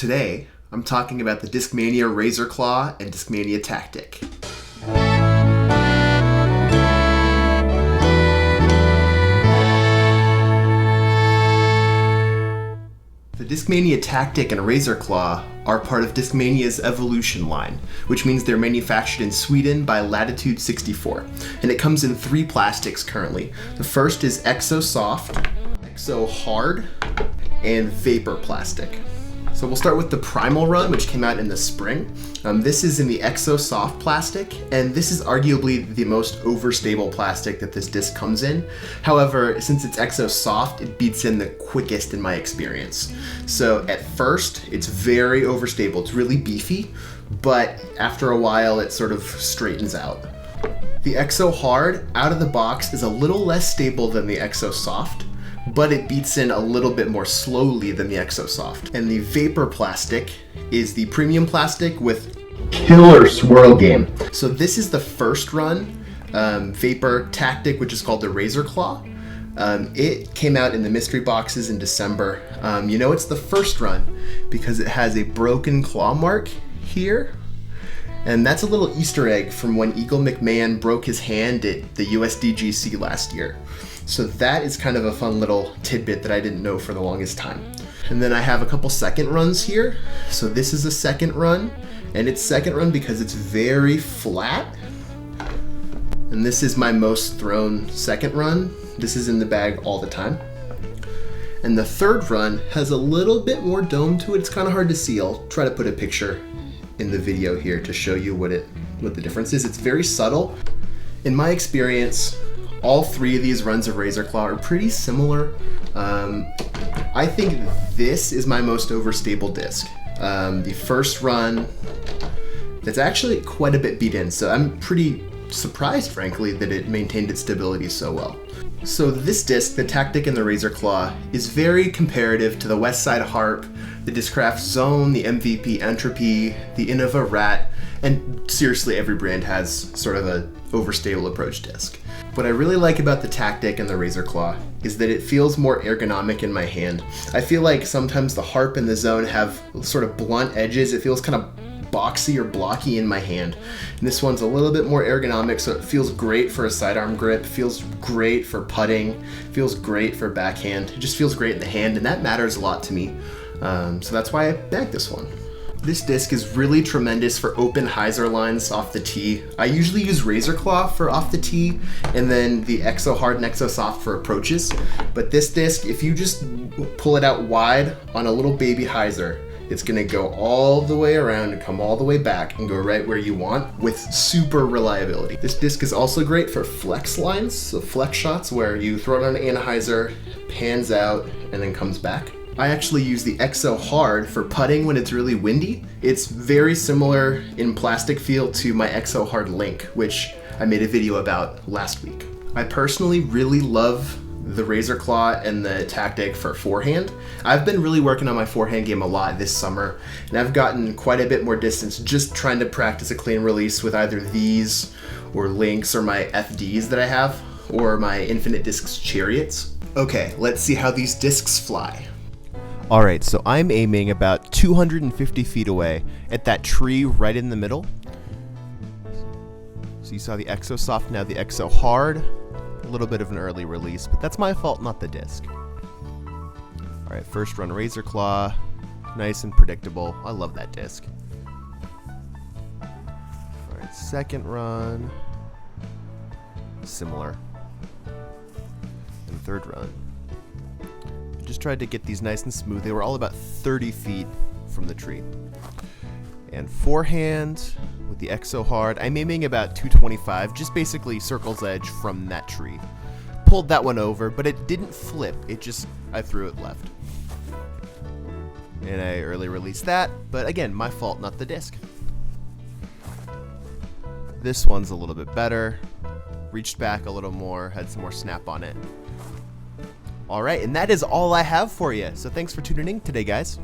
Today, I'm talking about the Discmania Razor Claw and Discmania Tactic. The Discmania Tactic and Razor Claw are part of Discmania's Evolution line, which means they're manufactured in Sweden by Latitude 64, and it comes in three plastics currently. The first is Exo Soft, Exo Hard, and Vapor Plastic. So we'll start with the Primal run, which came out in the spring. This is in the Exo Soft plastic, and this is arguably the most overstable plastic that this disc comes in. However, since it's Exo Soft, it beats in the quickest in my experience. So at first, it's very overstable. It's really beefy, but after a while, it sort of straightens out. The Exo Hard, out of the box, is a little less stable than the Exo Soft, but it beats in a little bit more slowly than the Exo Soft. And the Vapor Plastic is the premium plastic with killer swirl game. So this is the first run, Vapor Tactic, which is called the Razor Claw. It came out in the mystery boxes in December. You know it's the first run because it has a broken claw mark here. And that's a little Easter egg from when Eagle McMahon broke his hand at the USDGC last year. So that is kind of a fun little tidbit that I didn't know for the longest time. And then I have a couple second runs here. So this is a second run, and it's second run because it's very flat. And this is my most thrown second run. This is in the bag all the time. And the third run has a little bit more dome to it. It's kind of hard to see. I'll try to put a picture in the video here to show you what the difference is. It's very subtle. In my experience, all three of these runs of Razor Claw are pretty similar. I think this is my most overstable disc. The first run, that's actually quite a bit beat in, so I'm pretty surprised, frankly, that it maintained its stability so well. So this disc, the Tactic and the Razor Claw, is very comparative to the Westside Harp, the Discraft Zone, the MVP Entropy, the Innova Rat, and seriously every brand has sort of a overstable approach disc. What I really like about the Tactic and the Razor Claw is that it feels more ergonomic in my hand. I feel like sometimes the Harp and the Zone have sort of blunt edges. It feels kind of boxy or blocky in my hand. And this one's a little bit more ergonomic, so it feels great for a sidearm grip, feels great for putting, feels great for backhand. It just feels great in the hand, and that matters a lot to me. So that's why I bagged this one. This disc is really tremendous for open hyzer lines off the tee. I usually use Razor Claw for off the tee, and then the Exo Hard and Exo Soft for approaches. But this disc, if you just pull it out wide on a little baby hyzer, it's gonna go all the way around and come all the way back and go right where you want with super reliability. This disc is also great for flex lines, so flex shots where you throw it on an hyzer, pans out, and then comes back. I actually use the Exo Hard for putting when it's really windy. It's very similar in plastic feel to my Exo Hard Link, which I made a video about last week. I personally really love the Razor Claw and the Tactic for forehand. I've been really working on my forehand game a lot this summer, and I've gotten quite a bit more distance just trying to practice a clean release with either these or Links or my FDs that I have, or my Infinite Discs Chariots. Okay, let's see how these discs fly. Alright, so I'm aiming about 250 feet away at that tree right in the middle. So you saw the Exo Soft, now the Exo Hard. A little bit of an early release, but that's my fault, not the disc. Alright, first run Razor Claw. Nice and predictable. I love that disc. Alright, second run. Similar. And third run. Just tried to get these nice and smooth. They were all about 30 feet from the tree. And forehand with the Exo Hard, I'm aiming about 225, just basically circle's edge from that tree. Pulled that one over, but it didn't flip. I threw it left. And I early released that, but again, my fault, not the disc. This one's a little bit better. Reached back a little more, had some more snap on it. Alright, and that is all I have for you. So thanks for tuning in today, guys.